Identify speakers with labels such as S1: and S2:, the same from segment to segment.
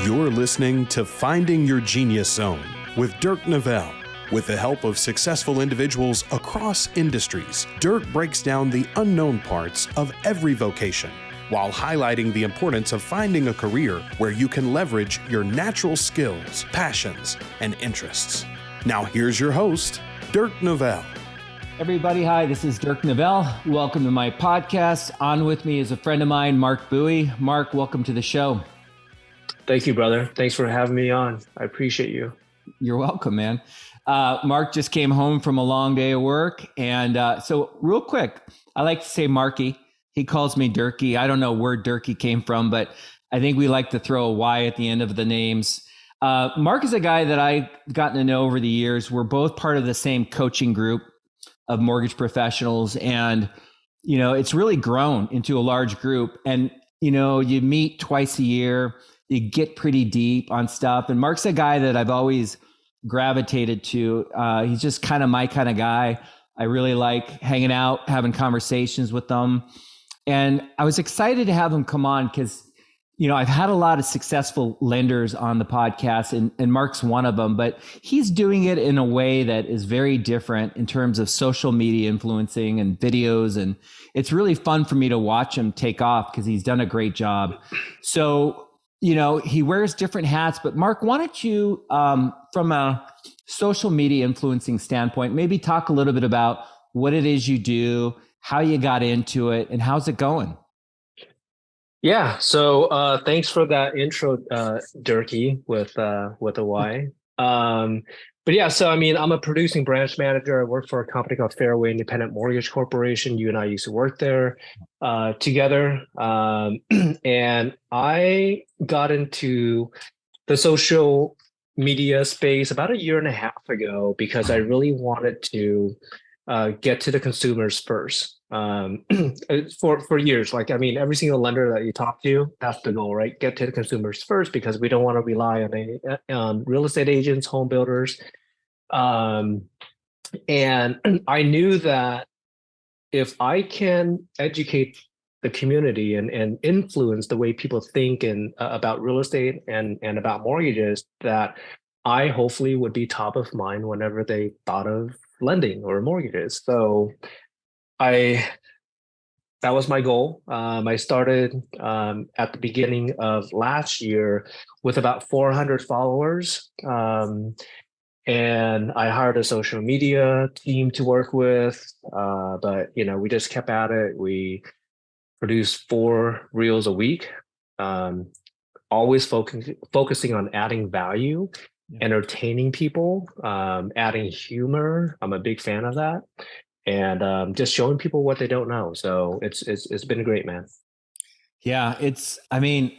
S1: You're listening to Finding Your Genius Zone with Dirk Neville. With the help of successful individuals across industries, Dirk breaks down the unknown parts of every vocation while highlighting the importance of finding a career where you can leverage your natural skills, passions, and interests. Now here's your host, Dirk Neville.
S2: Everybody, hi, this is Dirk Neville. Welcome to my podcast. On with me is a friend of mine, Mark Bowie. Mark, welcome to the show.
S3: Thank you, brother. Thanks for having me on. I appreciate you.
S2: You're welcome, man. Mark just came home from a long day of work. And so real quick, I like to say Marky. He calls me Dirky. I don't know where Dirky came from, but I think we like to throw a Y at the end of the names. Mark is a guy that I've gotten to know over the years. We're both part of the same coaching group of mortgage professionals. And, you know, it's really grown into a large group. And, you know, you meet twice a year, you get pretty deep on stuff. And Mark's a guy that I've always gravitated to. He's just kind of my kind of guy. I really like hanging out, having conversations with them. And I was excited to have him come on because, you know, I've had a lot of successful lenders on the podcast and Mark's one of them, but he's doing it in a way that is very different in terms of social media influencing and videos. And it's really fun for me to watch him take off because he's done a great job. So, you know, he wears different hats, but Mark, why don't you, from a social media influencing standpoint, maybe talk a little bit about what it is you do, how you got into it, and how's it going?
S3: Yeah. So thanks for that intro, Dirky, with a Y. But yeah, so I mean, I'm a producing branch manager. I work for a company called Fairway Independent Mortgage Corporation. You and I used to work there together. And I got into the social media space about a year and a half ago because I really wanted to get to the consumers first. For years, like, I mean, every single lender that you talk to, that's the goal, right? Get to the consumers first because we don't want to rely on real estate agents, home builders. And I knew that if I can educate the community and influence the way people think and about real estate and about mortgages, that I hopefully would be top of mind whenever they thought of lending or mortgages. So that was my goal. I started at the beginning of last year with about 400 followers. And I hired a social media team to work with. But, you know, we just kept at it. We produced 4 reels a week, always focusing on adding value, entertaining people, adding humor. I'm a big fan of that. And just showing people what they don't know. So it's been great, man.
S2: Yeah, I mean,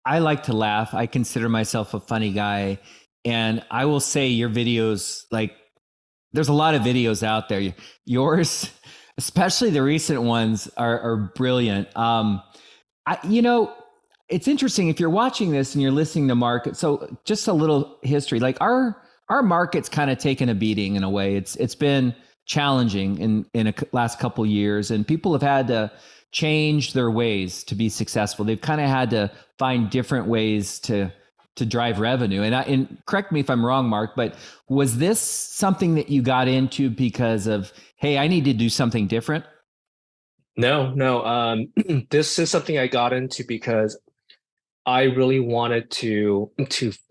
S2: I like to laugh. I consider myself a funny guy. And I will say your videos, like, there's a lot of videos out there. Yours, especially the recent ones, are brilliant. You know, it's interesting if you're watching this and you're listening to Mark. So just a little history, like our market's kind of taken a beating in a way. It's been challenging in a last couple of years, and people have had to change their ways to be successful. They've kind of had to find different ways to drive revenue. And correct me if I'm wrong, Mark, but was this something that you got into because of, hey, I need to do something different?
S3: No. This is something I got into because I really wanted to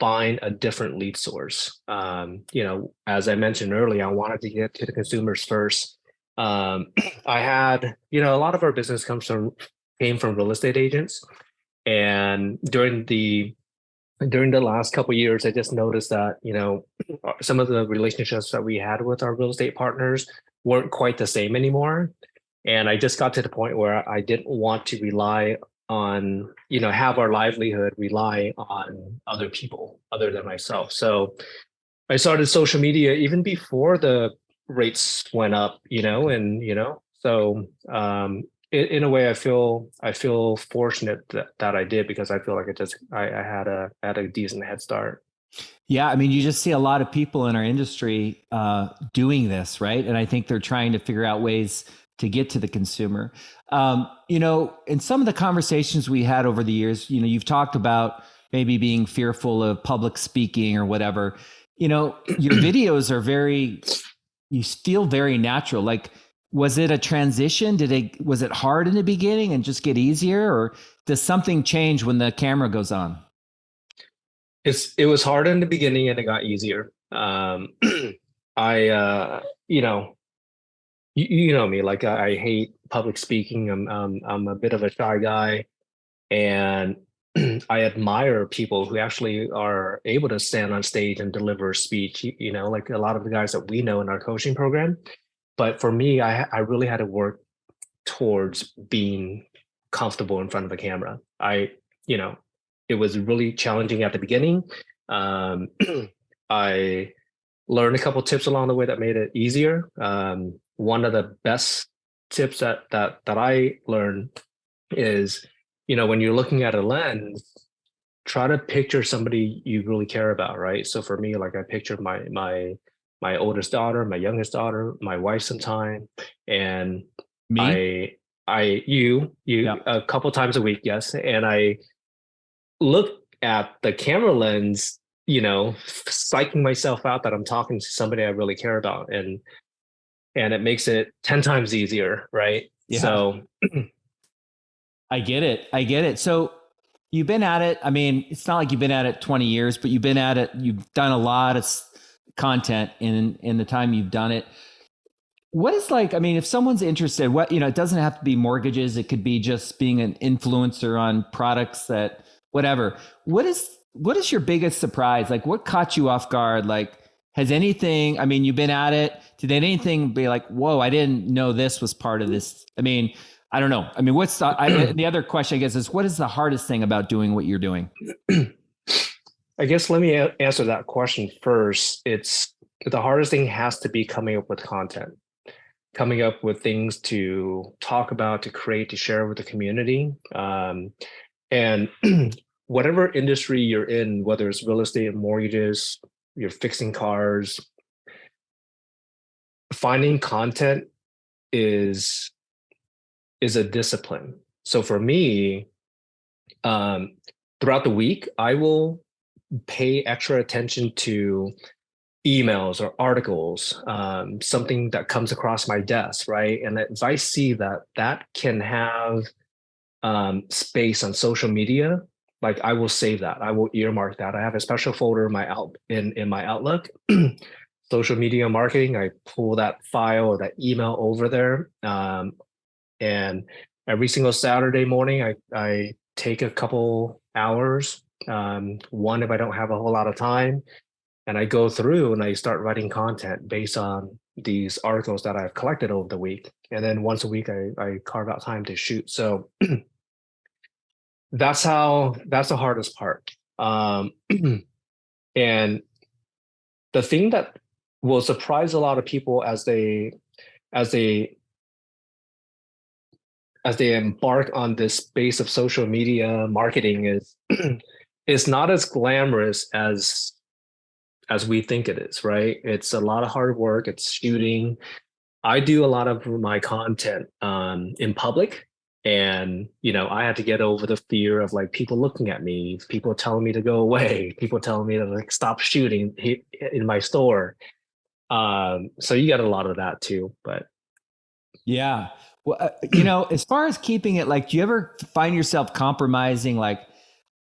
S3: find a different lead source. You know, as I mentioned earlier, I wanted to get to the consumers first. I had, you know, a lot of our business came from real estate agents, and during the last couple of years, I just noticed that, you know, some of the relationships that we had with our real estate partners weren't quite the same anymore. And I just got to the point where I didn't want to rely on, you know, have our livelihood rely on other people other than myself. So I started social media even before the rates went up, you know, and, you know, so in a way, I feel fortunate that I did, because I feel like I had a decent head start.
S2: Yeah, I mean, you just see a lot of people in our industry doing this, right? And I think they're trying to figure out ways to get to the consumer. You know, in some of the conversations we had over the years, you know, you've talked about maybe being fearful of public speaking or whatever, you know, your videos are you feel very natural. Like, was it a transition? Was it hard in the beginning and just get easier, or does something change when the camera goes on?
S3: It was hard in the beginning and it got easier. I you know, you know me, like I hate public speaking. I'm a bit of a shy guy, and I admire people who actually are able to stand on stage and deliver a speech. You know, like a lot of the guys that we know in our coaching program. But for me, I really had to work towards being comfortable in front of a camera. You know, it was really challenging at the beginning. I learned a couple tips along the way that made it easier. One of the best tips that I learned is, you know, when you're looking at a lens, try to picture somebody you really care about, right? So for me, like I pictured my oldest daughter, my youngest daughter, my wife sometime, and
S2: Me?
S3: you
S2: Yeah.
S3: a couple times a week, yes, and I look at the camera lens, you know, psyching myself out that I'm talking to somebody I really care about, and it makes it 10 times easier, right?
S2: Yeah.
S3: So
S2: I get it. I get it. So you've been at it. I mean, it's not like you've been at it 20 years, but you've been at it. You've done a lot of content in the time you've done it. What is like, I mean, if someone's interested, what, you know, it doesn't have to be mortgages. It could be just being an influencer on products that whatever. What is your biggest surprise? Like, what caught you off guard? Like, has anything, I mean, you've been at it. Did anything be like, whoa, I didn't know this was part of this? I mean, I don't know. I mean, the other question, I guess, is what is the hardest thing about doing what you're doing?
S3: I guess let me answer that question first. It's the hardest thing has to be coming up with content, coming up with things to talk about, to create, to share with the community. And whatever industry you're in, whether it's real estate and mortgages, you're fixing cars, finding content is a discipline. So for me, throughout the week, I will pay extra attention to emails or articles, something that comes across my desk, right? And if I see that can have space on social media, like I will save that. I will earmark that. I have a special folder in my Outlook, social media marketing. I pull that file or that email over there, and every single Saturday morning, I take a couple hours. One, if I don't have a whole lot of time, and I go through and I start writing content based on these articles that I've collected over the week. And then once a week, I carve out time to shoot. So that's the hardest part. And the thing that will surprise a lot of people as they embark on this space of social media marketing is it's not as glamorous as we think it is, right? It's a lot of hard work. It's shooting. I do a lot of my content in public, and you know, I had to get over the fear of like people looking at me, people telling me to go away, people telling me to like stop shooting in my store. So you got a lot of that too, but
S2: yeah. Well, you know, as far as keeping it, like, do you ever find yourself compromising? Like,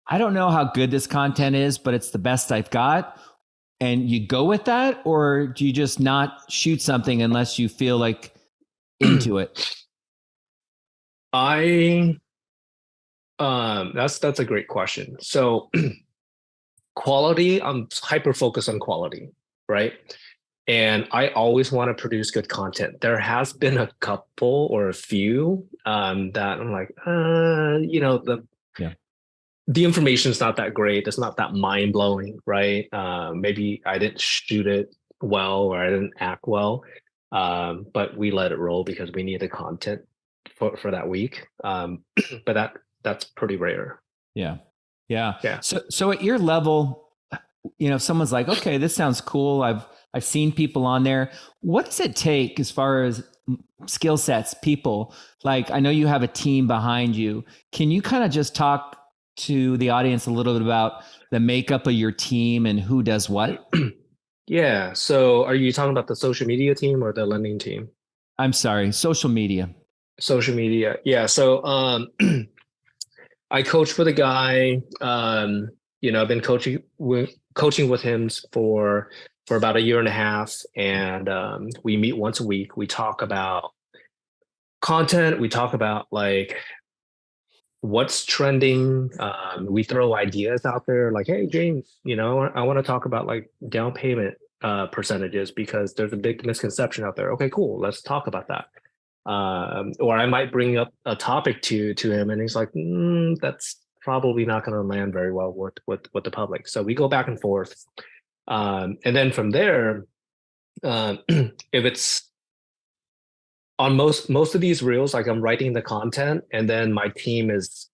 S2: I don't know how good this content is, but it's the best I've got. And you go with that, or do you just not shoot something unless you feel like into it?
S3: That's a great question. So quality, I'm hyper focused on quality, right? And I always want to produce good content. There has been a couple or a few that I'm like, you know, the information is not that great. It's not that mind blowing, right? Maybe I didn't shoot it well or I didn't act well, but we let it roll because we needed content for that week. But that's pretty rare.
S2: Yeah. So at your level, you know, if someone's like, okay, this sounds cool. I've seen people on there. What does it take as far as skill sets, people? Like, I know you have a team behind you. Can you kind of just talk to the audience a little bit about the makeup of your team and who does what?
S3: Yeah. So are you talking about the social media team or the lending team?
S2: I'm sorry, social media.
S3: Social media. Yeah. So I coach for the guy. I've been coaching with him for about a year and a half, and we meet once a week. We talk about content. We talk about like what's trending. We throw ideas out there, like, "Hey, James, I want to talk about like down payment percentages because there's a big misconception out there." Okay, cool. Let's talk about that. Or I might bring up a topic to him, and he's like, "That's probably not going to land very well with the public." So we go back and forth, and then from there, if it's on most of these reels, like I'm writing the content, and then my team is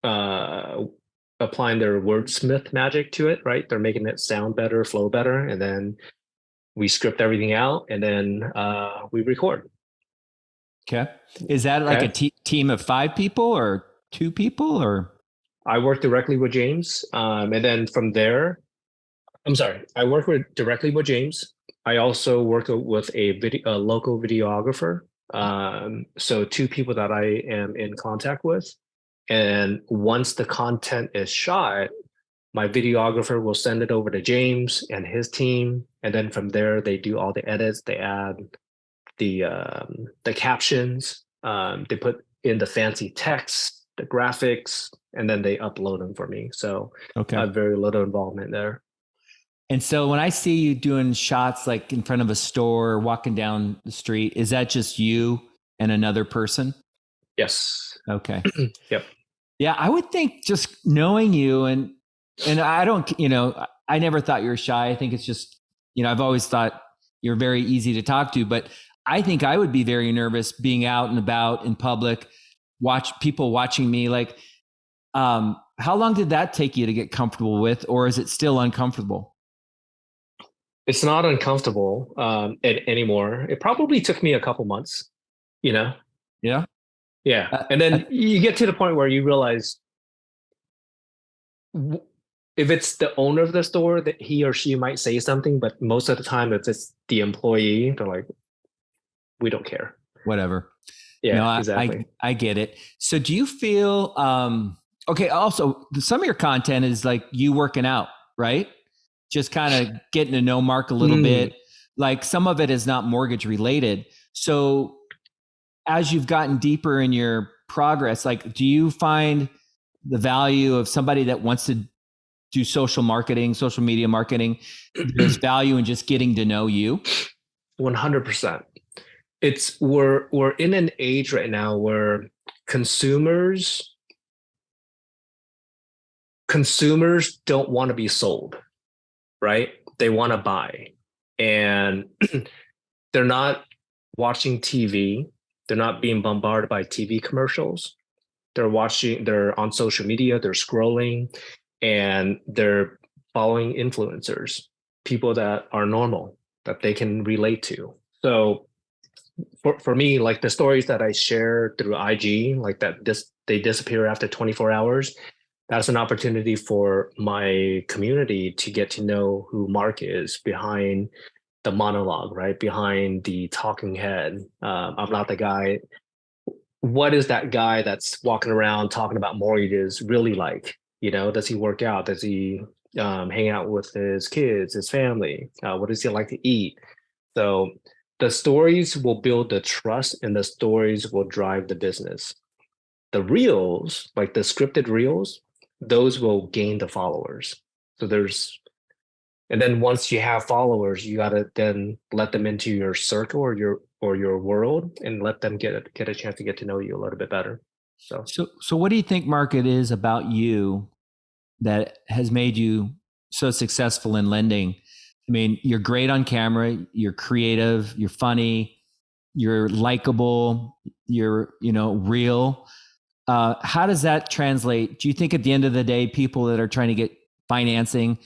S3: applying their wordsmith magic to it, right? They're making it sound better, flow better, and then we script everything out, and then we record.
S2: Okay. Is that like a team of 5 people or 2 people or?
S3: I work directly with James. And then from there, I work directly with James. I also work with a local videographer. So 2 people that I am in contact with. And once the content is shot, my videographer will send it over to James and his team. And then from there, they do all the edits. They add the captions, they put in the fancy text, the graphics, and then they upload them for me. So I have very little involvement there.
S2: And so when I see you doing shots like in front of a store, walking down the street, is that just you and another person?
S3: Yes.
S2: Okay.
S3: Yep.
S2: Yeah, I would think just knowing you and I don't, I never thought you were shy. I think it's just, I've always thought you're very easy to talk to, but I think I would be very nervous being out and about in public, people watching me. Like, how long did that take you to get comfortable with, or is it still uncomfortable?
S3: It's not uncomfortable anymore. It probably took me a couple months,
S2: Yeah.
S3: Yeah. And then you get to the point where you realize if it's the owner of the store, that he or she might say something, but most of the time, if it's the employee, they're like, we don't care.
S2: Whatever.
S3: Yeah, exactly.
S2: I get it. So do you feel, okay, also some of your content is like you working out, right? Just kind of getting to know Mark a little bit. Like some of it is not mortgage related. So as you've gotten deeper in your progress, like, do you find the value of somebody that wants to do social media marketing, there's value in just getting to know you?
S3: 100%. We're in an age right now where consumers don't want to be sold, right? They want to buy, and they're not watching TV. They're not being bombarded by TV commercials. They're on social media, they're scrolling, and they're following influencers, people that are normal, that they can relate to. So for me, like the stories that I share through IG, like that they disappear after 24 hours, that's an opportunity for my community to get to know who Mark is behind the monologue, right? Behind the talking head. I'm not the guy. What is that guy that's walking around talking about mortgages really like? Does he work out? Does he hang out with his kids, his family? What does he like to eat? So the stories will build the trust, and the stories will drive the business. The reels, like the scripted reels, those will gain the followers. And then once you have followers, you got to then let them into your circle or your world, and let them get a chance to get to know you a little bit better.
S2: So what do you think, Mark, it is about you that has made you so successful in lending? I mean, you're great on camera, you're creative, you're funny, you're likable, you're, real. How does that translate? Do you think at the end of the day, people that are trying to get financing,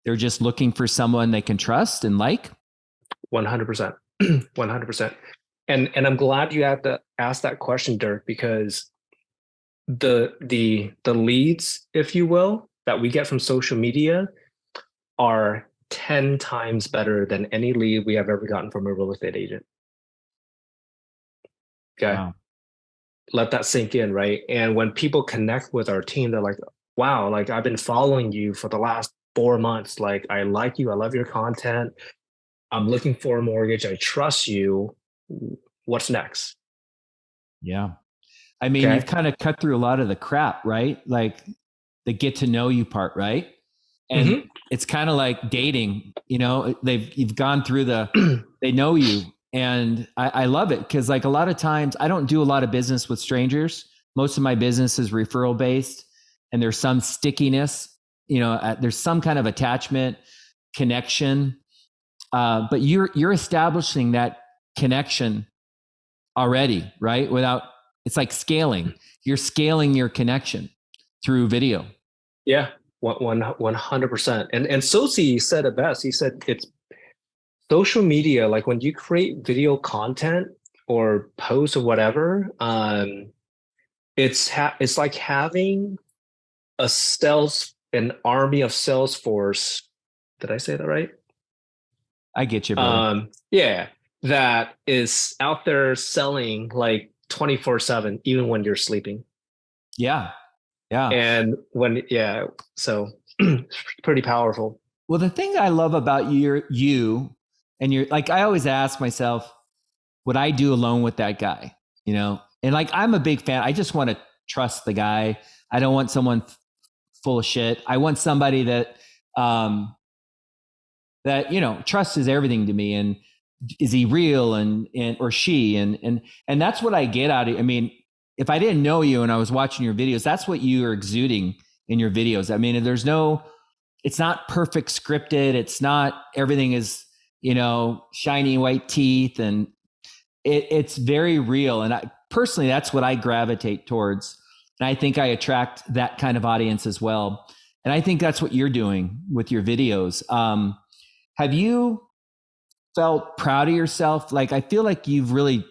S2: they're just looking for someone they can trust and like?
S3: 100%. 100%. And I'm glad you had to ask that question, Dirk, because the leads, if you will, that we get from social media are 10 times better than any lead we have ever gotten from a real estate agent. Okay.
S2: Wow.
S3: Let that sink in, right? And when people connect with our team, they're like, wow, like I've been following you for the last 4 months. Like, I like you. I love your content. I'm looking for a mortgage. I trust you. What's next?
S2: Yeah. I mean,
S3: Okay.
S2: you've kind of cut through a lot of the crap, right? Like the get to know you part, right? And it's kind of like dating, you know, you've gone through they know you. And I love it because like a lot of times I don't do a lot of business with strangers. Most of my business is referral based and there's some stickiness, you know, there's some kind of attachment connection. But you're establishing that connection already, right? It's like scaling. You're scaling your connection through video.
S3: Yeah, 100%. And Sosi said it best. He said it's social media. Like when you create video content or post or whatever, it's like having an army of Salesforce. Did I say that right?
S2: I get you, brother.
S3: Yeah, that is out there selling like 24/7, even when you're sleeping.
S2: Yeah. Yeah.
S3: And so pretty powerful.
S2: Well, the thing I love about you and you're like, I always ask myself, would I do alone with that guy? You know, and like, I'm a big fan. I just want to trust the guy. I don't want someone full of shit. I want somebody that, you know, trust is everything to me. And is he real or she? And that's what I get out of it. I mean, if I didn't know you and I was watching your videos, that's what you are exuding in your videos. I mean, it's not perfect scripted. It's not everything is, you know, shiny white teeth and it's very real. And personally, that's what I gravitate towards. And I think I attract that kind of audience as well. And I think that's what you're doing with your videos. Have you felt proud of yourself? Like, I feel like you've really, I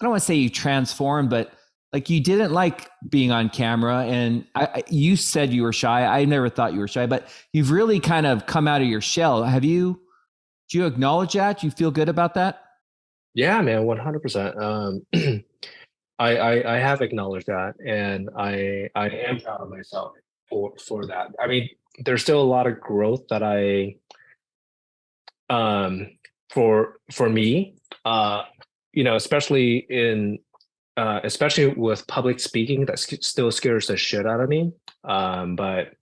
S2: don't want to say you transformed, but like you didn't like being on camera and you said you were shy. I never thought you were shy, but you've really kind of come out of your shell. Do you acknowledge that? Do you feel good about that?
S3: Yeah, man, 100%. I have acknowledged that, and I am proud of myself for that. I mean, there's still a lot of growth that for me, you know, especially with public speaking, that still scares the shit out of me. But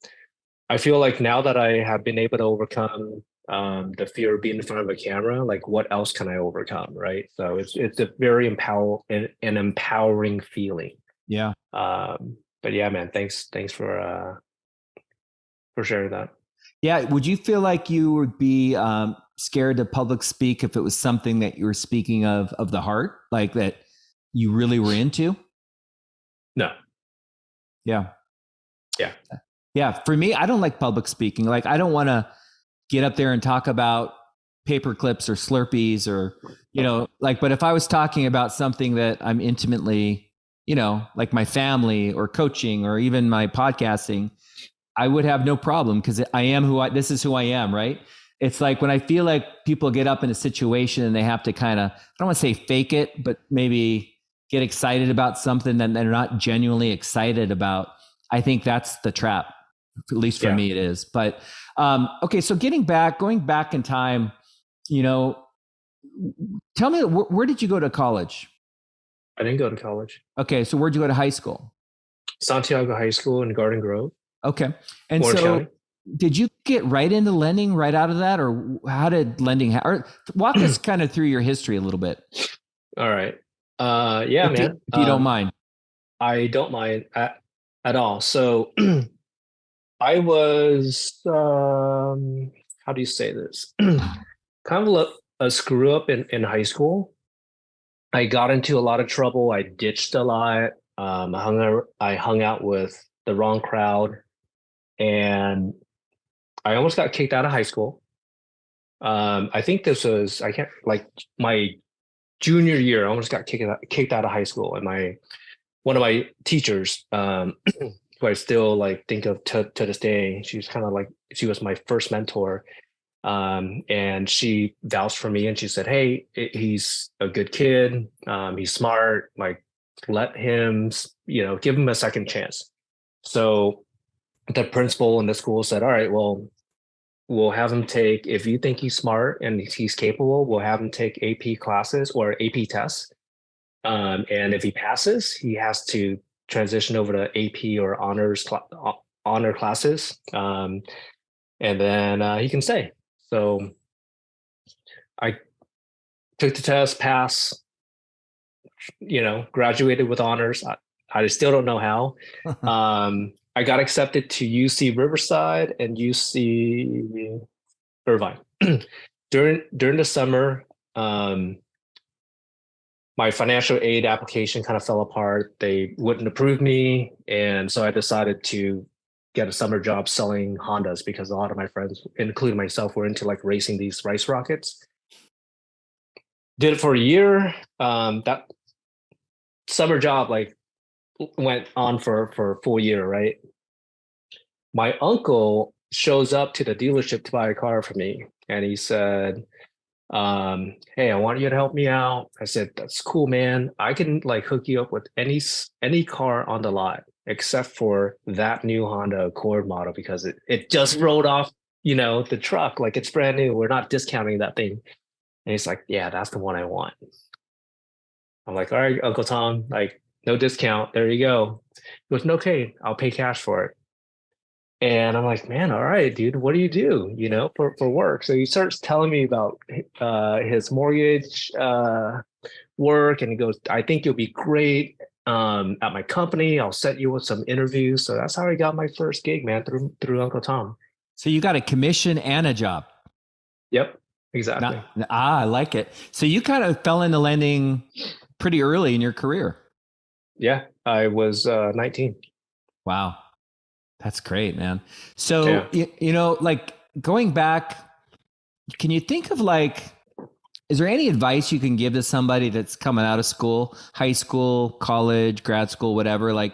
S3: I feel like now that I have been able to overcome the fear of being in front of a camera, like what else can I overcome, right? So it's a very an empowering feeling.
S2: Yeah.
S3: But yeah, man, thanks for sharing that.
S2: Yeah. Would you feel like you would be scared to public speak if it was something that you were speaking of the heart, like that you really were into?
S3: No.
S2: Yeah.
S3: Yeah.
S2: Yeah. For me, I don't like public speaking. Like, I don't want to get up there and talk about paper clips or Slurpees or, you know, like, but if I was talking about something that I'm intimately, you know, like my family or coaching or even my podcasting, I would have no problem because this is who I am, right? It's like when I feel like people get up in a situation and they have to kind of, I don't want to say fake it, but maybe get excited about something that they're not genuinely excited about. I think that's the trap. At least for me, it is. But okay, so going back in time, you know, tell me, where did you go to college?
S3: I didn't go to college.
S2: Okay, so where'd you go to high school?
S3: Santiago High School in Garden Grove.
S2: Okay, and
S3: Orange
S2: so
S3: County.
S2: Did you get right into lending right out of that, or how did lending? Or walk us kind of through your history a little bit.
S3: All right. Yeah, man.
S2: If you don't mind.
S3: I don't mind at all. So I was, how do you say this? Kind of a screw up in high school. I got into a lot of trouble. I ditched a lot. I hung out with the wrong crowd, and I almost got kicked out of high school. I think this was my junior year. I almost got kicked out of high school, and one of my teachers, who I still like think of to this day. She's kind of like, she was my first mentor. And she vouched for me and she said, "Hey, he's a good kid. He's smart. Like, let him, give him a second chance." So the principal in the school said, "All right, well, we'll have him take, if you think he's smart and he's capable, we'll have him take AP classes or AP tests. And if he passes, he has to transition over to AP or honor classes. And then he can stay." So I took the test, passed, graduated with honors. I still don't know how. I got accepted to UC Riverside and UC Irvine. During the summer, my financial aid application kind of fell apart. They wouldn't approve me, and so I decided to get a summer job selling Hondas because a lot of my friends, including myself, were into like racing these rice rockets. Did it for a year. That summer job like went on for a full year, right? My uncle shows up to the dealership to buy a car for me, and he said, "Hey, I want you to help me out." I said, "That's cool, man. I can like hook you up with any car on the lot except for that new Honda Accord model because it just rolled off, the truck, like it's brand new. We're not discounting that thing." And he's like, "Yeah, that's the one I want." I'm like, "All right, Uncle Tom, like no discount. There you go." He goes, "Okay, I'll pay cash for it." And I'm like, "Man, all right, dude, what do you do, for work?" So he starts telling me about his mortgage work. And he goes, "I think you'll be great at my company. I'll set you with some interviews." So that's how I got my first gig, man, through Uncle Tom.
S2: So you got a commission and a job.
S3: Yep, exactly.
S2: I like it. So you kind of fell into lending pretty early in your career.
S3: Yeah, I was 19.
S2: Wow. That's great, man. So, like going back, can you think of is there any advice you can give to somebody that's coming out of school, high school, college, grad school, whatever? I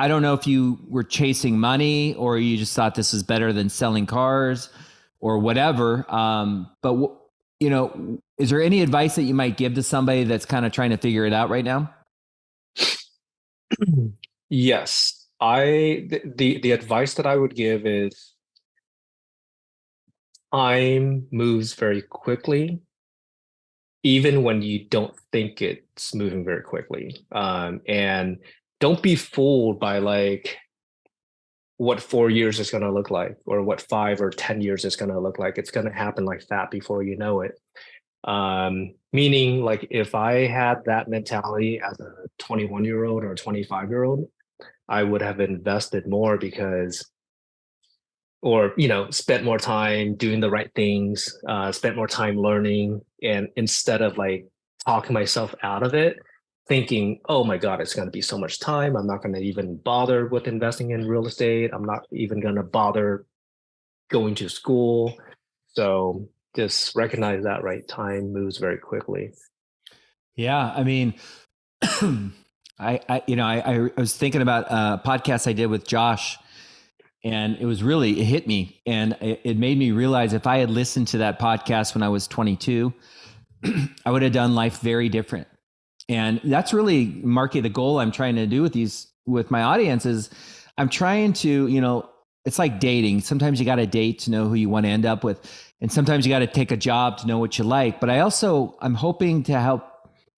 S2: don't know if you were chasing money or you just thought this is better than selling cars or whatever. But is there any advice that you might give to somebody that's kind of trying to figure it out right now?
S3: Yes. The advice that I would give is time moves very quickly, even when you don't think it's moving very quickly. And don't be fooled by what 4 years is going to look like or what 5 or 10 years is going to look like. It's going to happen like that before you know it. Meaning, like, if I had that mentality as a 21-year-old or a 25-year-old, I would have invested more spent more time doing the right things, spent more time learning. And instead of like talking myself out of it, thinking, "Oh my God, it's going to be so much time. I'm not going to even bother with investing in real estate. I'm not even going to bother going to school." So just recognize that, right? Time moves very quickly.
S2: Yeah. I was thinking about a podcast I did with Josh, and it hit me, and it made me realize if I had listened to that podcast when I was 22, I would have done life very different. And that's really, Marky, the goal I'm trying to do with my audience is I'm trying to, it's like dating. Sometimes you got to date to know who you want to end up with. And sometimes you got to take a job to know what you like. But I'm hoping to help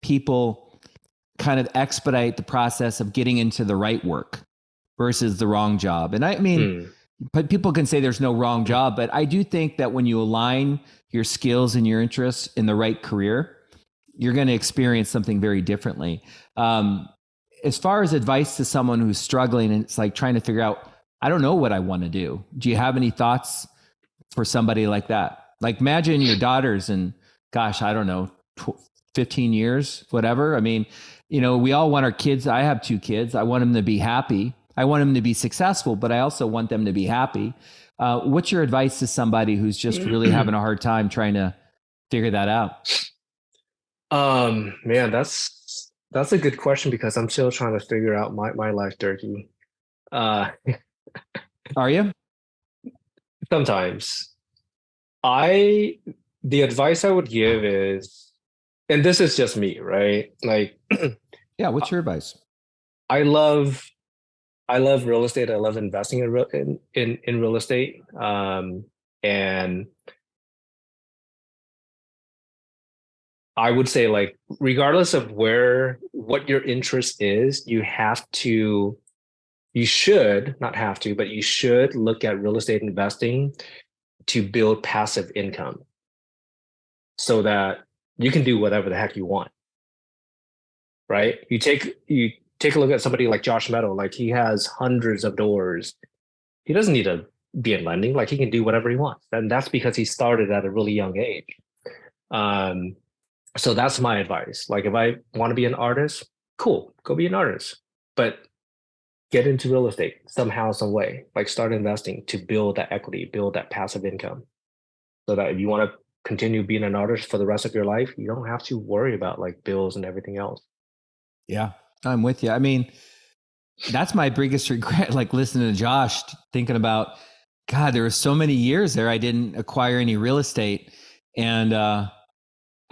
S2: people kind of expedite the process of getting into the right work versus the wrong job. And but people can say there's no wrong job, but I do think that when you align your skills and your interests in the right career, you're going to experience something very differently. As far as advice to someone who's struggling and it's like trying to figure out, I don't know what I want to do. Do you have any thoughts for somebody like that? Like, imagine your daughters and gosh, I don't know, 15 years, whatever. We all want our kids. I have 2 kids. I want them to be happy. I want them to be successful, but I also want them to be happy. What's your advice to somebody who's just really having a hard time trying to figure that out?
S3: Man, that's That's a good question because I'm still trying to figure out my life, Turkey. Uh,
S2: Are you?
S3: sometimes I, the advice I would give is, and this is just me, right? Like,
S2: Yeah. What's your advice?
S3: I love, I love real estate. I love investing in in real estate. And I would say, like, regardless of what your interest is, you should not have to, but you should look at real estate investing to build passive income so that you can do whatever the heck you want, right? You take a look at somebody like Josh Meadow, like he has hundreds of doors. He doesn't need to be in lending, like he can do whatever he wants. And that's because he started at a really young age. Um, so that's my advice. Like if I want to be an artist, cool, go be an artist. But get into real estate somehow, some way. Like start investing to build that equity, build that passive income. So that if you want to continue being an artist for the rest of your life, you don't have to worry about like bills and everything else.
S2: Yeah, I'm with you. I mean, that's my biggest regret. Like listening to Josh, thinking about, God, there were so many years there I didn't acquire any real estate, and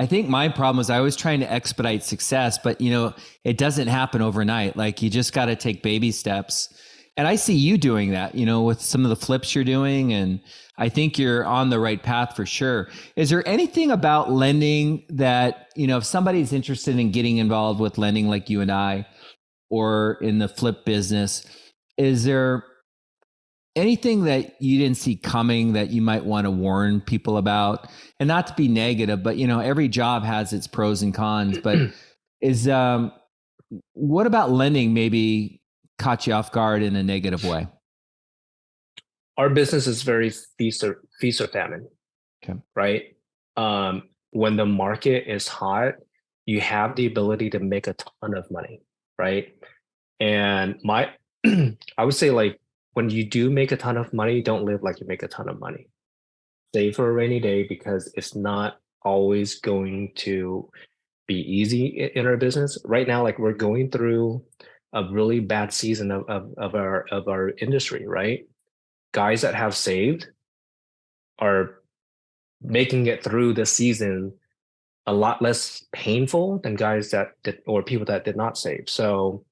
S2: I think my problem was I was trying to expedite success, but it doesn't happen overnight. Like you just got to take baby steps. And I see you doing that, with some of the flips you're doing. And I think you're on the right path for sure. Is there anything about lending that, if somebody's interested in getting involved with lending like you and I, or in the flip business, is there anything that you didn't see coming that you might want to warn people about? And not to be negative, but every job has its pros and cons, but is what about lending maybe caught you off guard in a negative way?
S3: Our business is very feast or famine.
S2: Okay.
S3: Right? When the market is hot, you have the ability to make a ton of money, right? And I would say, like, when you do make a ton of money, don't live like you make a ton of money. Save for a rainy day because it's not always going to be easy in our business. Right now, like we're going through a really bad season of our industry, right? Guys that have saved are making it through the season a lot less painful than guys that did, or people that did not save. So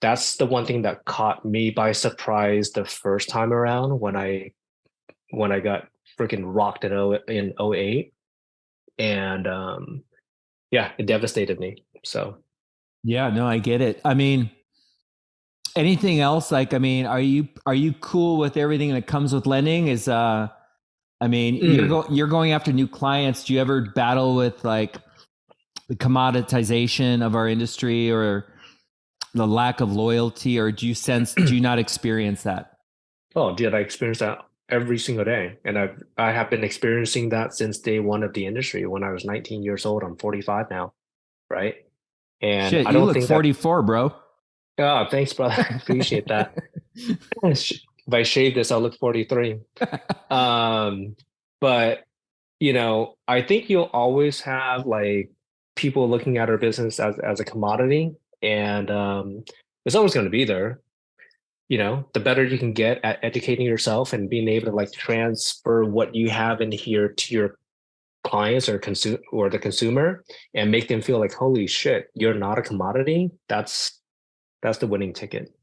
S3: that's the one thing that caught me by surprise the first time around when I got freaking rocked in 08. And yeah, it devastated me. So
S2: yeah, no, I get it. I mean, anything else? Like, I mean, are you cool with everything that comes with lending? You're going after new clients. Do you ever battle with like the commoditization of our industry or the lack of loyalty, or do you not experience that?
S3: Oh, did I experience that every single day? And I have been experiencing that since day one of the industry. When I was 19 years old, I'm 45 now, right? And
S2: Shit,
S3: I
S2: you
S3: don't
S2: look
S3: think
S2: 44, bro.
S3: Oh, thanks, brother. Appreciate that. If I shave this, I'll look 43. But I think you'll always have like people looking at our business as a commodity, and it's always going to be there. The better you can get at educating yourself and being able to like transfer what you have in here to your clients or the consumer and make them feel like, holy shit, you're not a commodity. That's the winning ticket.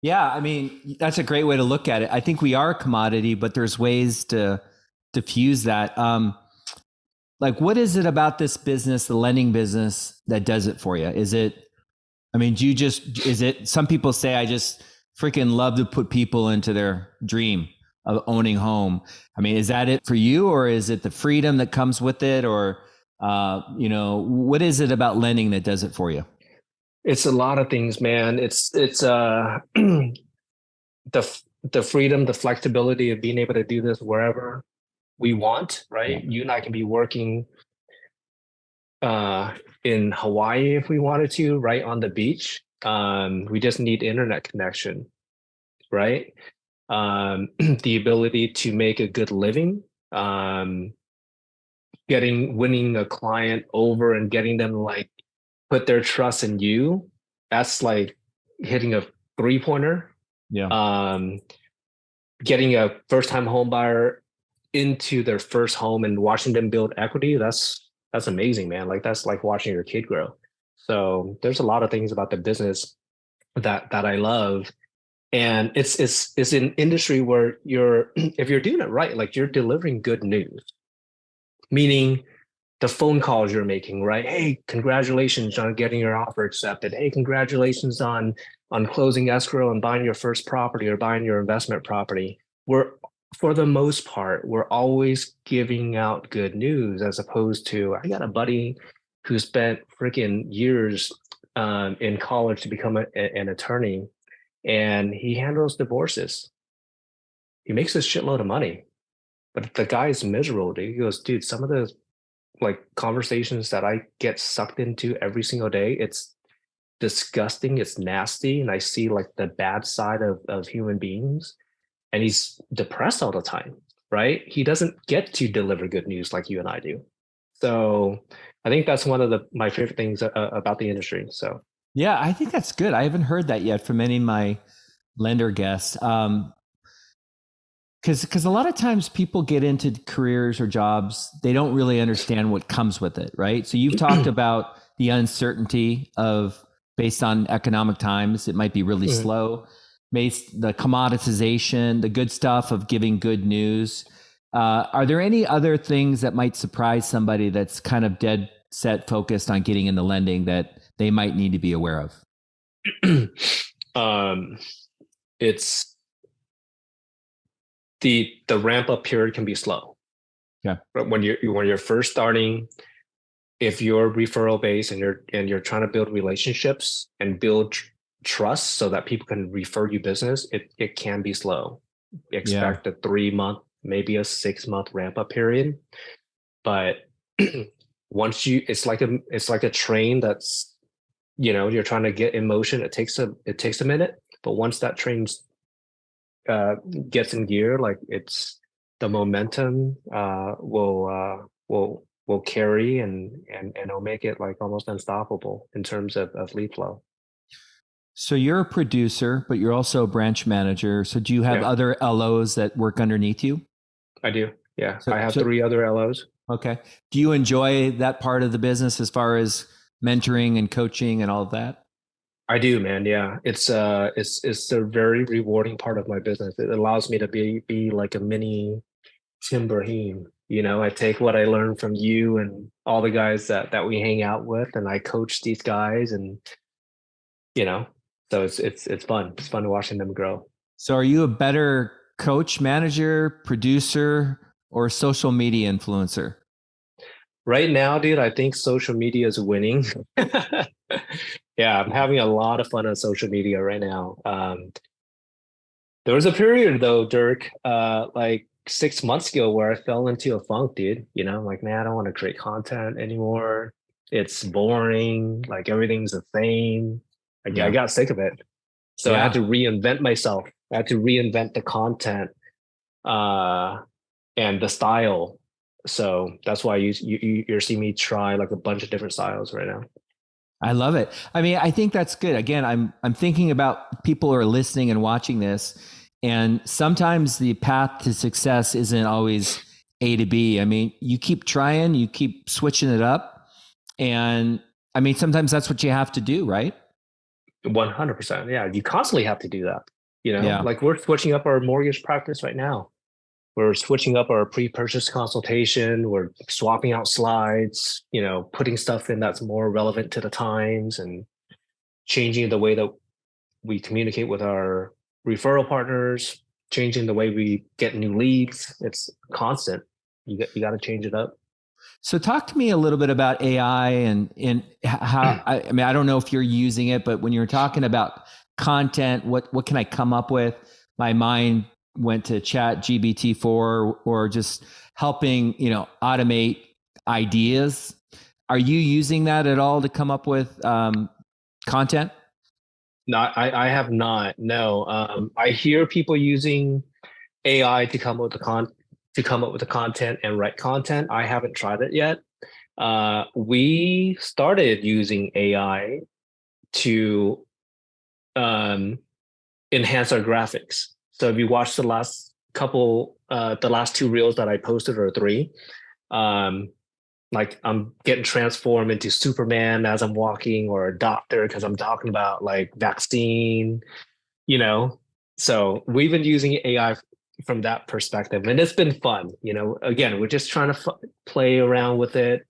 S2: Yeah, I mean, that's a great way to look at it. I think we are a commodity, but there's ways to diffuse that. Like, what is it about this business, the lending business, that does it for you? Is it, I mean, is it, some people say, I just freaking love to put people into their dream of owning home. I mean, is that it for you, or is it the freedom that comes with it? Or, what is it about lending that does it for you?
S3: It's a lot of things, man. It's the freedom, the flexibility of being able to do this wherever we want, right? You and I can be working in Hawaii if we wanted to, right on the beach. We just need internet connection, right? The ability to make a good living, winning a client over and getting them like put their trust in you, that's like hitting a 3-pointer.
S2: Yeah.
S3: Getting a first-time home buyer into their first home and watching them build equity, that's amazing, man. Like that's like watching your kid grow. So there's a lot of things about the business that I love. And it's an industry where you're if you're doing it right, like you're delivering good news, meaning the phone calls you're making, right? Hey, congratulations on getting your offer accepted. Hey, congratulations on closing escrow and buying your first property or buying your investment property. We're For the most part, we're always giving out good news, as opposed to I got a buddy who spent freaking years in college to become an attorney, and he handles divorces. He makes a shitload of money, but the guy is miserable. Dude. He goes, dude, some of the like conversations that I get sucked into every single day, it's disgusting, it's nasty, and I see like the bad side of human beings, and he's depressed all the time, right? He doesn't get to deliver good news like you and I do. So I think that's one of my favorite things about the industry. So
S2: Yeah, I think that's good. I haven't heard that yet from any of my lender guests. Because a lot of times people get into careers or jobs, they don't really understand what comes with it, right? So you've talked about the uncertainty of based on economic times, it might be really slow. The commoditization, the good stuff of giving good news. Are there any other things that might surprise somebody that's kind of dead set focused on getting into lending that they might need to be aware of?
S3: It's the ramp up period can be slow.
S2: Yeah.
S3: But when you're first starting, if you're referral based and you're trying to build relationships and build trust so that people can refer you business, it can be slow. Expect a 3-month, maybe a 6-month ramp up period. But once it's like a train that's, you're trying to get in motion. It takes a minute, but once that train's gets in gear, like it's the momentum will carry and it'll make it like almost unstoppable in terms of lead flow.
S2: So you're a producer, but you're also a branch manager. So do you have other LOs that work underneath you?
S3: I do. Yeah. I have 3 other LOs.
S2: Okay. Do you enjoy that part of the business as far as mentoring and coaching and all of that?
S3: I do, man. Yeah. It's a very rewarding part of my business. It allows me to be like a mini Tim Braheem. I take what I learned from you and all the guys that we hang out with, and I coach these guys, and so it's fun. It's fun watching them grow.
S2: So are you a better coach, manager, producer, or social media influencer?
S3: Right now, dude, I think social media is winning. Yeah, I'm having a lot of fun on social media right now. There was a period though, Dirk, like 6 months ago where I fell into a funk, dude. Like, man, I don't want to create content anymore. It's boring. Like everything's the same. I got sick of it. So I had to reinvent myself. I had to reinvent the content and the style. So that's why you're seeing me try like a bunch of different styles right now.
S2: I love it. I mean, I think that's good. Again, I'm thinking about people who are listening and watching this, and sometimes the path to success isn't always A to B. I mean, you keep trying, you keep switching it up, and I mean, sometimes that's what you have to do, right?
S3: 100%. Yeah, you constantly have to do that. Like we're switching up our mortgage practice right now. We're switching up our pre-purchase consultation. We're swapping out slides, putting stuff in that's more relevant to the times, and changing the way that we communicate with our referral partners, changing the way we get new leads. It's constant. You got to change it up.
S2: So talk to me a little bit about AI and how, I mean, I don't know if you're using it, but when you're talking about content, what can I come up with? My mind went to ChatGPT-4 or just helping, automate ideas. Are you using that at all to come up with content?
S3: No, I have not. No, I hear people using AI to come up with the content and write content. I haven't tried it yet. We started using AI to um, enhance our graphics. So if you watch the last two reels that I posted, or three, um, like I'm getting transformed into Superman as I'm walking, or a doctor because I'm talking about like vaccine, you know. So we've been using AI from that perspective, and it's been fun. Again, we're just trying to play around with it,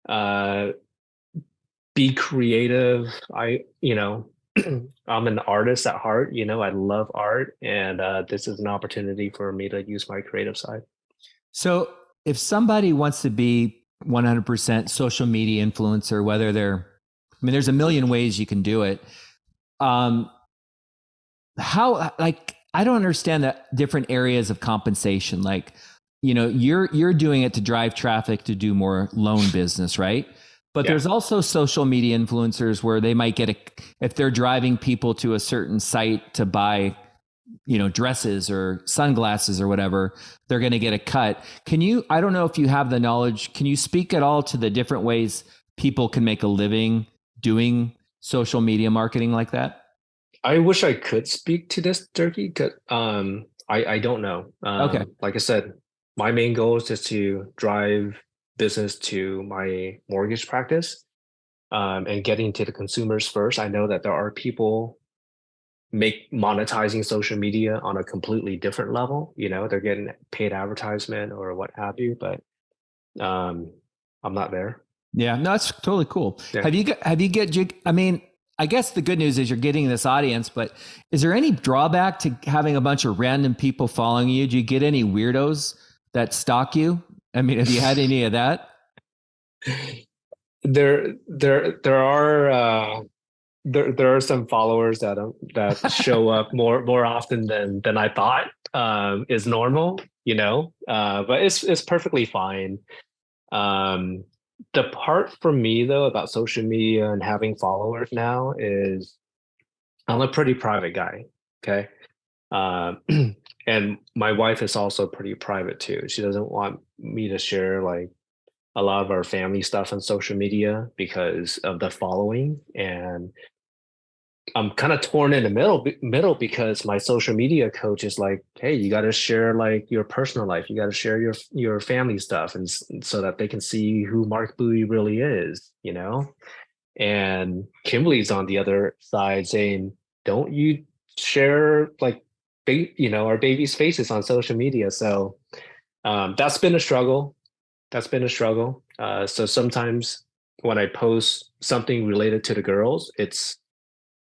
S3: uh, be creative. I'm an artist at heart. I love art, and this is an opportunity for me to use my creative side.
S2: So if somebody wants to be 100% social media influencer, there's a million ways you can do it. I don't understand the different areas of compensation. Like, you're doing it to drive traffic to do more loan business, right? But there's also social media influencers where they might if they're driving people to a certain site to buy, dresses or sunglasses or whatever, they're going to get a cut. I don't know if you have the knowledge, can you speak at all to the different ways people can make a living doing social media marketing like that?
S3: I wish I could speak to this, Turkey, because I don't know.
S2: Okay.
S3: Like I said, my main goal is just to drive business to my mortgage practice, and getting to the consumers first. I know that there are people monetizing social media on a completely different level. They're getting paid advertisement or what have you, but I'm not there.
S2: Yeah, no, that's totally cool.
S3: Yeah.
S2: I guess the good news is you're getting this audience, but is there any drawback to having a bunch of random people following you? Do you get any weirdos that stalk you? I mean, have you had any of that?
S3: There are some followers that show up more often than I thought is normal, but it's perfectly fine. The part for me though about social media and having followers now is I'm a pretty private guy. Okay. And my wife is also pretty private too. She doesn't want me to share like a lot of our family stuff on social media because of the following. And I'm kind of torn in the middle because my social media coach is like, hey, you got to share like your personal life. You got to share your family stuff, and so that they can see who Mark Bowie really is, And Kimberly's on the other side saying, don't you share like, our baby's faces on social media. So that's been a struggle. So sometimes when I post something related to the girls, it's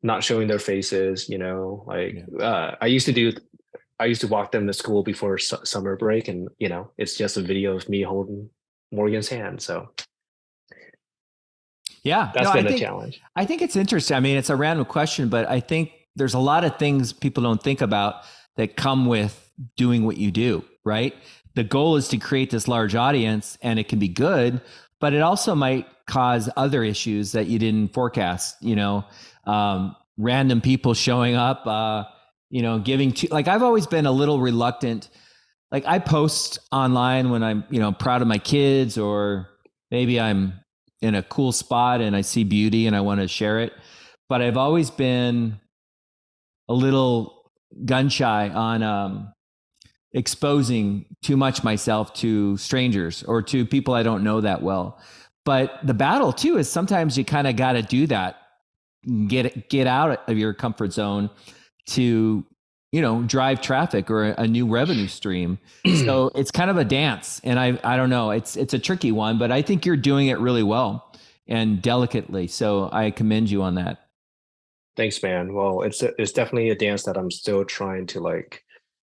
S3: not showing their faces, I used to walk them to school before summer break, and it's just a video of me holding Morgan's hand. So
S2: yeah,
S3: that's been a challenge.
S2: I think it's interesting. I mean, it's a random question, but I think there's a lot of things people don't think about that come with doing what you do, right? The goal is to create this large audience, and it can be good, but it also might cause other issues that you didn't forecast, random people showing up, giving to, like, I've always been a little reluctant. Like, I post online when I'm, proud of my kids, or maybe I'm in a cool spot and I see beauty and I want to share it. But I've always been a little gun shy on exposing too much myself to strangers or to people I don't know that well. But the battle too is sometimes you kind of got to do that, get out of your comfort zone to, drive traffic or a new revenue stream. So it's kind of a dance, and I don't know, it's a tricky one, but I think you're doing it really well and delicately. So I commend you on that.
S3: Thanks, man. Well, it's definitely a dance that I'm still trying to like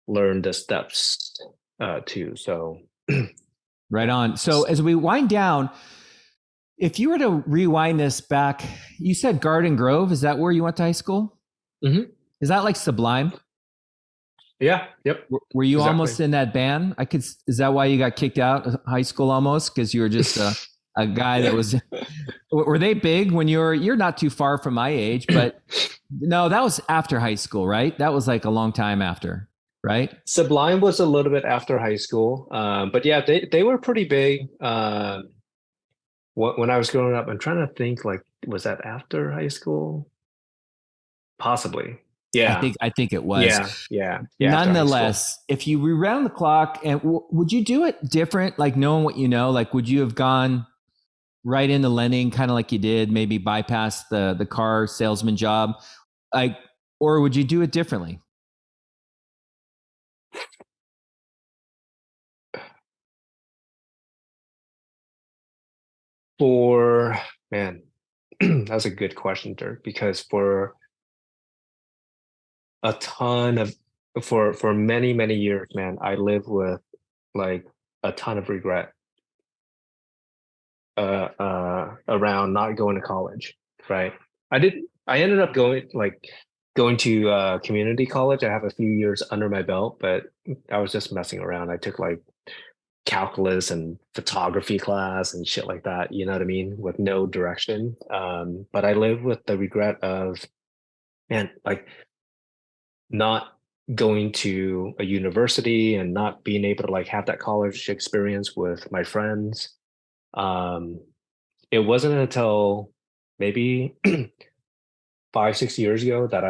S3: learn the steps too. So
S2: right on. So as we wind down, if you were to rewind this back, you said Garden Grove. Is that where you went to high school?
S3: Mm-hmm.
S2: Is that like Sublime?
S3: Yeah. Yep.
S2: Were you almost in that band? Is that why you got kicked out of high school almost? Because you were just a guy that was. Were they big when you're not too far from my age, but no, that was after high school, right? That was like a long time after, right?
S3: Sublime was a little bit after high school, but yeah, they were pretty big. when I was growing up, I'm trying to think, like, was that after high school? Possibly. Yeah.
S2: I think it was.
S3: Yeah. Yeah. Yeah. After high school.
S2: Nonetheless, if you reround the clock, and would you do it different? Like knowing what you know, like would you have gone right into lending, kind of like you did, maybe bypass the car salesman job, like, or would you do it differently?
S3: For man, that's a good question, Dirk, because for a ton of for many, many years, man, I lived with like a ton of regret around not going to college, right? I ended up going to community college. I have a few years under my belt, but I was just messing around. I took like calculus and photography class and shit like that, you know what I mean, with no direction. But I live with the regret of, man, like not going to a university and not being able to like have that college experience with my friends. Um, it wasn't until maybe 5, 6 years ago that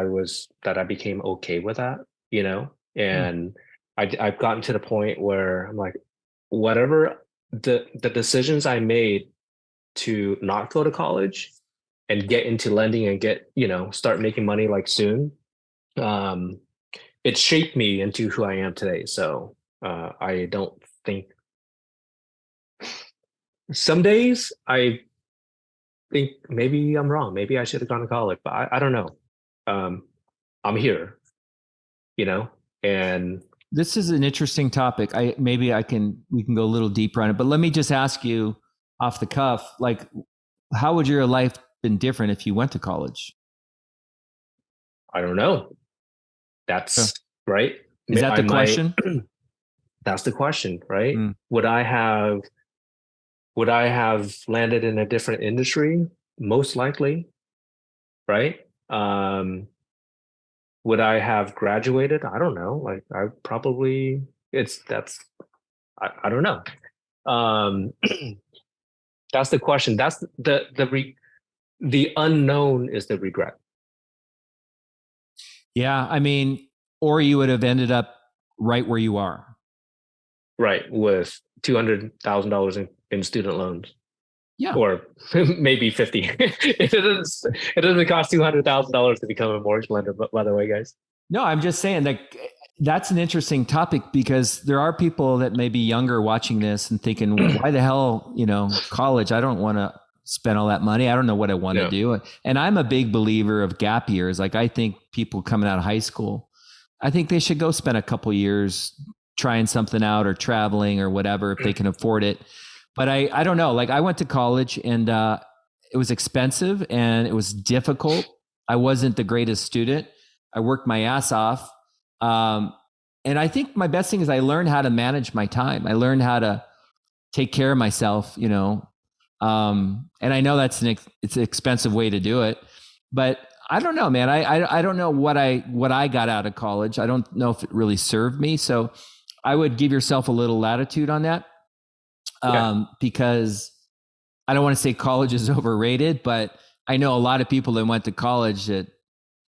S3: I became okay with that, you know,
S2: Hmm.
S3: and I've gotten to the point where I'm like, whatever the decisions I made to not go to college and get into lending and get, you know, start making money like soon, um, it shaped me into who I am today. So I don't think some days I think maybe I'm wrong. Maybe I should have gone to college, but I don't know. Um, I'm here, you know, and
S2: This is an interesting topic. We can go a little deeper on it, but let me just ask you off the cuff, like, how would your life been different if you went to college?
S3: I don't know.
S2: Yeah.
S3: That's right.
S2: Is that
S3: I
S2: the
S3: might.
S2: question?
S3: That's the question, right?
S2: Mm.
S3: Would I have landed in a different industry? Most likely, right? Would I have graduated? I don't know. Like I probably it's that's I don't know. Um that's the question. That's the unknown is the regret.
S2: Yeah, I mean, or you would have ended up right where you are.
S3: Right, with $200,000 in student loans.
S2: Yeah.
S3: Or maybe 50. It doesn't cost $200,000 to become a mortgage lender, but by the way, guys.
S2: No, I'm just saying that that's an interesting topic because there are people that may be younger watching this and thinking, why the hell, college? I don't want to spend all that money. I don't know what I want to do. And I'm a big believer of gap years. Like I think people coming out of high school, I think they should go spend a couple years trying something out or traveling or whatever if they can afford it. But I don't know. Like I went to college and it was expensive and it was difficult. I wasn't the greatest student. I worked my ass off. And I think my best thing is I learned how to manage my time. I learned how to take care of myself, and I know it's an expensive way to do it, but I don't know, man. I don't know what I got out of college. I don't know if it really served me. So I would give yourself a little latitude on that. Because I don't want to say college is overrated, but I know a lot of people that went to college that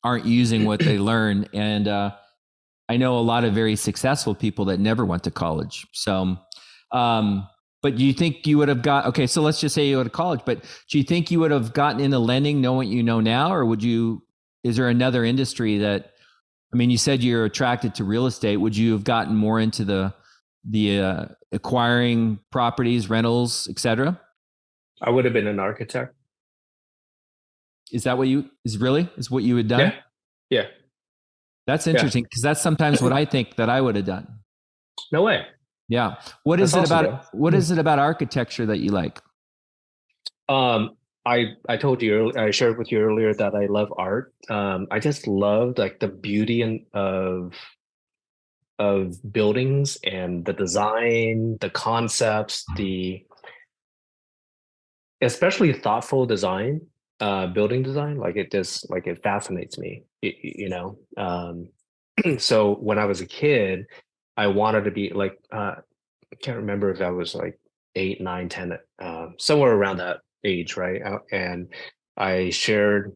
S2: aren't using what they learn. And I know a lot of very successful people that never went to college. So, but do you think you would have okay, so let's just say you go to college, but do you think you would have gotten into lending knowing what you know now? Or is there another industry you said you're attracted to real estate. Would you have gotten more into the acquiring properties, rentals, etc.?
S3: I would have been an architect.
S2: Is that what you had done?
S3: Yeah.
S2: That's interesting because that's sometimes what I think that I would have done.
S3: No way.
S2: Yeah. What is it about architecture that you like?
S3: I told you earlier, I shared with you earlier that I love art. I just love like the beauty of buildings and the design, the concepts, especially thoughtful design, building design. Like it fascinates me, so when I was a kid, I wanted to be like, I can't remember if I was like 8, 9, 10, somewhere around that age, right? And I shared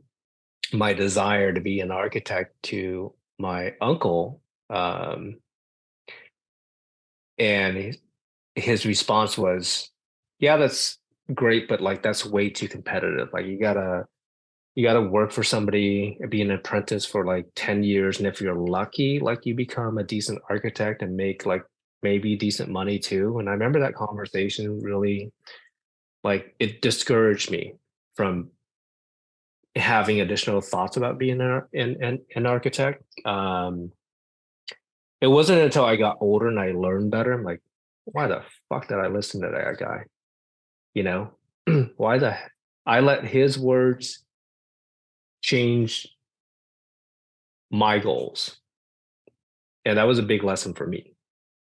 S3: my desire to be an architect to my uncle, and his response was, "Yeah, that's great, but like that's way too competitive. Like you gotta work for somebody, be an apprentice for like 10 years, and if you're lucky, like you become a decent architect and make like maybe decent money too." And I remember that conversation really, like, it discouraged me from having additional thoughts about being an architect. It wasn't until I got older and I learned better. I'm like, why the fuck did I listen to that guy? You know, why the I let his words change my goals, and that was a big lesson for me.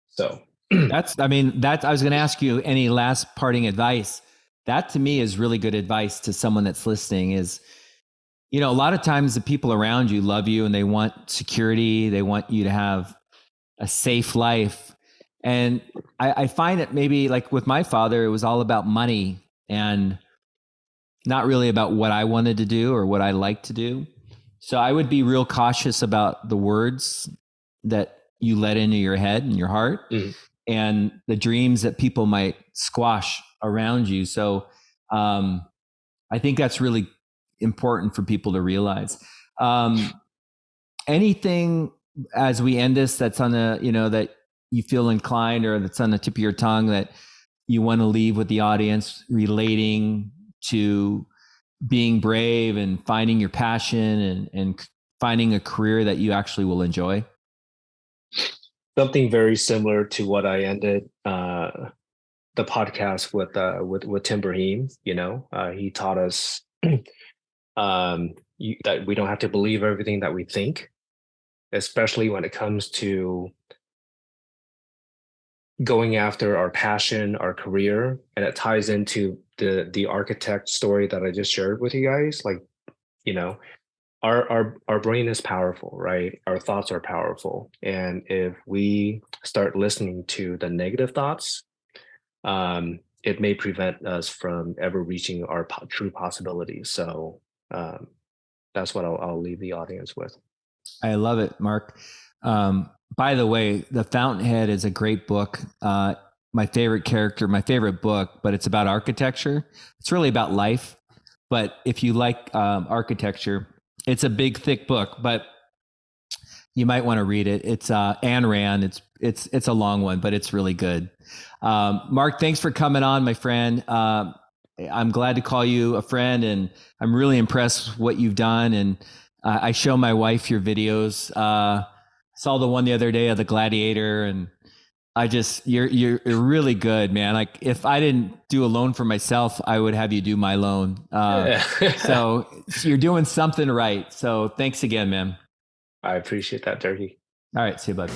S3: So
S2: I was going to ask you any last parting advice. That to me is really good advice to someone that's listening is, a lot of times the people around you love you and they want security. They want you to have a safe life. And I find that maybe like with my father, it was all about money and not really about what I wanted to do or what I like to do. So I would be real cautious about the words that you let into your head and your heart and the dreams that people might squash around you. So I think that's really important for people to realize. Anything as we end this that's on the, that you feel inclined or that's on the tip of your tongue that you want to leave with the audience relating to being brave and finding your passion and finding a career that you actually will enjoy?
S3: something very similar to what I ended the podcast with Tim Brahim. He taught us that we don't have to believe everything that we think, especially when it comes to going after our passion, our career. And it ties into the architect story that I just shared with you guys. Like, our brain is powerful, right? Our thoughts are powerful. And if we start listening to the negative thoughts, it may prevent us from ever reaching our true possibilities. So that's what I'll leave the audience with.
S2: I love it, Mark. By the way, The Fountainhead is a great book. My favorite character, my favorite book, but it's about architecture. It's really about life. But if you like architecture, it's a big, thick book, but you might want to read it. It's Ayn Rand. It's a long one, but it's really good. Mark, thanks for coming on, my friend. I'm glad to call you a friend, and I'm really impressed with what you've done. And I show my wife your videos. Saw the one the other day of the Gladiator, and you're really good, man. Like if I didn't do a loan for myself, I would have you do my loan. So you're doing something right. So thanks again, man.
S3: I appreciate that, Turkey.
S2: All right. See you, bud.